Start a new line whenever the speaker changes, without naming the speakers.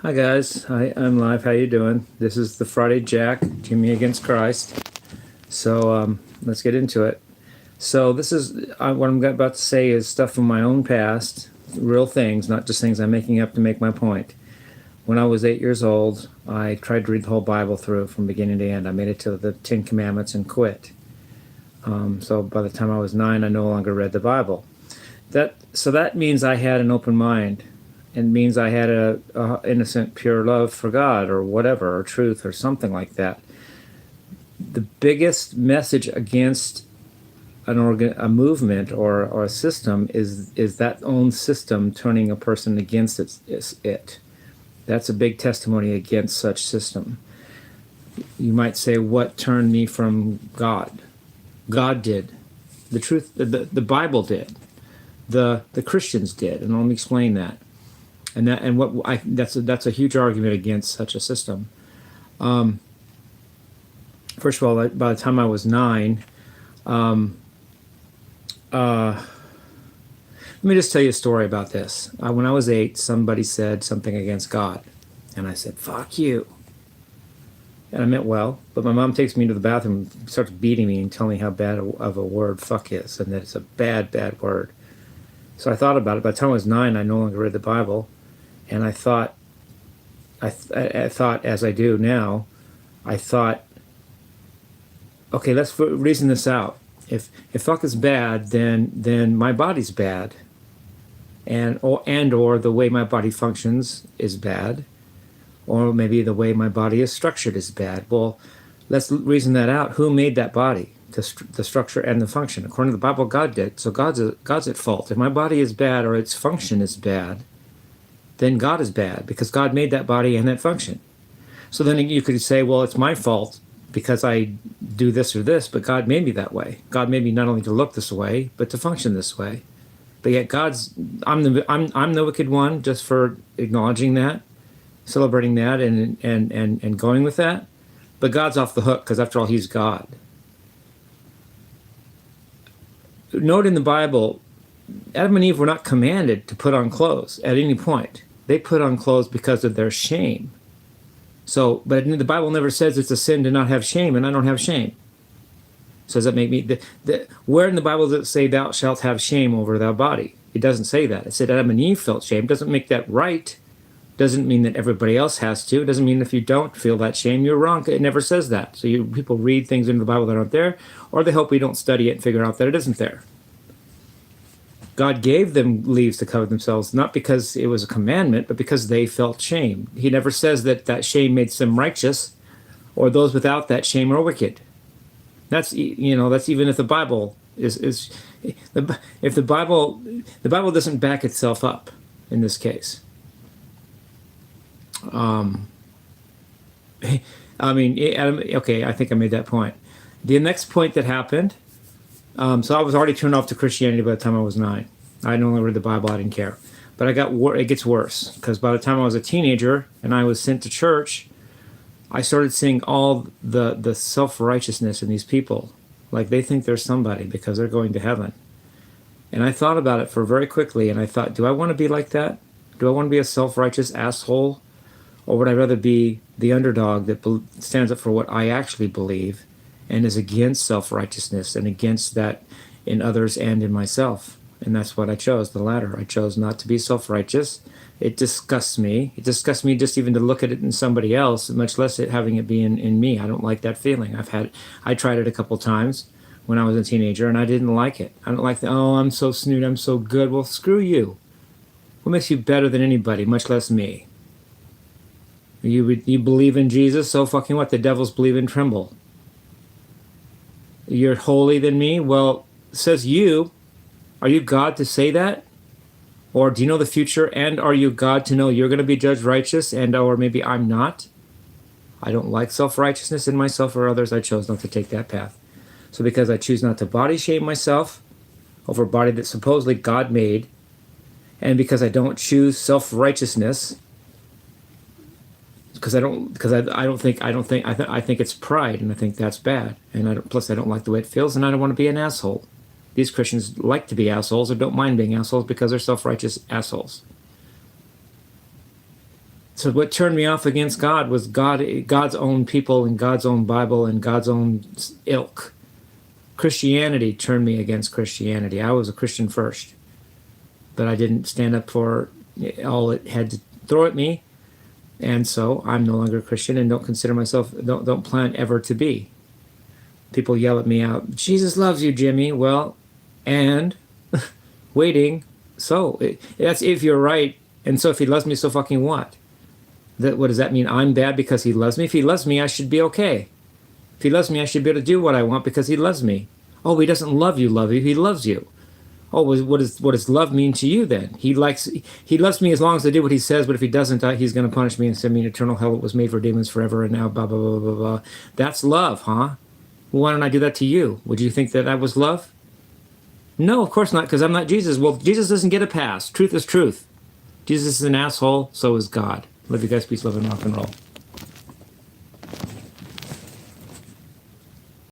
Hi guys, I'm live. How you doing? This is the Friday Jack, Jimmy against Christ. So let's get into it. So this is what I'm about to say is stuff from my own past, real things, not just things I'm making up to make my point. When I was 8 years old, I tried to read the whole Bible through from beginning to end. I made it to the Ten Commandments and quit. So by the time I was 9, I no longer read the Bible. That means I had an open mind. It means I had a innocent, pure love for God or whatever, or truth or something like that. The biggest message against a movement or a system is that own system turning a person against it. That's a big testimony against such system. You might say, what turned me from God? God did. The Bible did. The Christians did, and let me explain that. That's a huge argument against such a system. First of all, by the time I was 9, let me just tell you a story about this. When I was 8, somebody said something against God, and I said, "Fuck you," and I meant well. But my mom takes me to the bathroom, and starts beating me, and telling me how bad of a word "fuck" is, and that it's a bad, bad word. So I thought about it. By the time I was 9, I no longer read the Bible. And I thought, as I do now, I thought, okay, let's reason this out. If fuck is bad, then my body's bad, or the way my body functions is bad, or maybe the way my body is structured is bad. Well, let's reason that out. Who made that body? The structure and the function. According to the Bible, God did. So God's at fault. If my body is bad or its function is bad, then God is bad because God made that body and that function. So then you could say, well, it's my fault because I do this or this, but God made me that way. God made me not only to look this way, but to function this way. But yet I'm the wicked one just for acknowledging that, celebrating that, and going with that. But God's off the hook because after all, He's God. Note in the Bible, Adam and Eve were not commanded to put on clothes at any point. They put on clothes because of their shame. So, but the Bible never says it's a sin to not have shame, and I don't have shame. So does that make me... where in the Bible does it say thou shalt have shame over thy body? It doesn't say that. It said Adam and Eve felt shame. It doesn't make that right. Doesn't mean that everybody else has to. It doesn't mean if you don't feel that shame, you're wrong. It never says that. So people read things into the Bible that aren't there, or they hope we don't study it and figure out that it isn't there. God gave them leaves to cover themselves, not because it was a commandment, but because they felt shame. He never says that shame made them righteous, or those without that shame are wicked. That's even if the Bible if the Bible doesn't back itself up in this case. Okay, I think I made that point. The next point that happened. So I was already turned off to Christianity by the time I was 9. I no longer read the Bible. I didn't care. But it gets worse because by the time I was a teenager and I was sent to church, I started seeing all the self-righteousness in these people. Like they think they're somebody because they're going to heaven. And I thought about it for very quickly, and I thought, do I want to be like that? Do I want to be a self-righteous asshole? Or would I rather be the underdog that stands up for what I actually believe and is against self-righteousness and against that in others and in myself? And that's what I chose, the latter. I chose not to be self-righteous. It disgusts me. It disgusts me just even to look at it in somebody else, much less having it be in me. I don't like that feeling. I tried it a couple times when I was a teenager, and I didn't like it. I don't like I'm so snoot, I'm so good. Well, screw you. What makes you better than anybody, much less me? You believe in Jesus, so fucking what? The devils believe and tremble. You're holy than me? Well, says you. Are you God to say that? Or do you know the future? And are you God to know you're going to be judged righteous or maybe I'm not? I don't like self-righteousness in myself or others. I chose not to take that path. So because I choose not to body shame myself over a body that supposedly God made, and because I don't choose self-righteousness, I think it's pride, and I think that's bad. And plus I don't like the way it feels, and I don't want to be an asshole. These Christians like to be assholes or don't mind being assholes because they're self-righteous assholes. So what turned me off against God was God's own people and God's own Bible and God's own ilk. Christianity turned me against Christianity. I was a Christian first, but I didn't stand up for all it had to throw at me, and so I'm no longer a Christian and don't consider myself, don't plan ever to be. People yell at me out, Jesus loves you, Jimmy. Well, and waiting. So that's if you're right, and so if he loves me, so fucking what? What does that mean? I'm bad because he loves me? If he loves me, I should be okay. If he loves me, I should be able to do what I want because he loves me. Oh, he doesn't love you, he loves you. Oh, what does love mean to you then? He loves me as long as I do what he says, but if he doesn't, he's going to punish me and send me in eternal hell. It was made for demons forever, and now blah, blah, blah, blah, blah. That's love, huh? Well, why don't I do that to you? Would you think that I was love? No, of course not, because I'm not Jesus. Well, Jesus doesn't get a pass. Truth is truth. Jesus is an asshole, so is God. Love you guys. Peace, love, and rock and roll.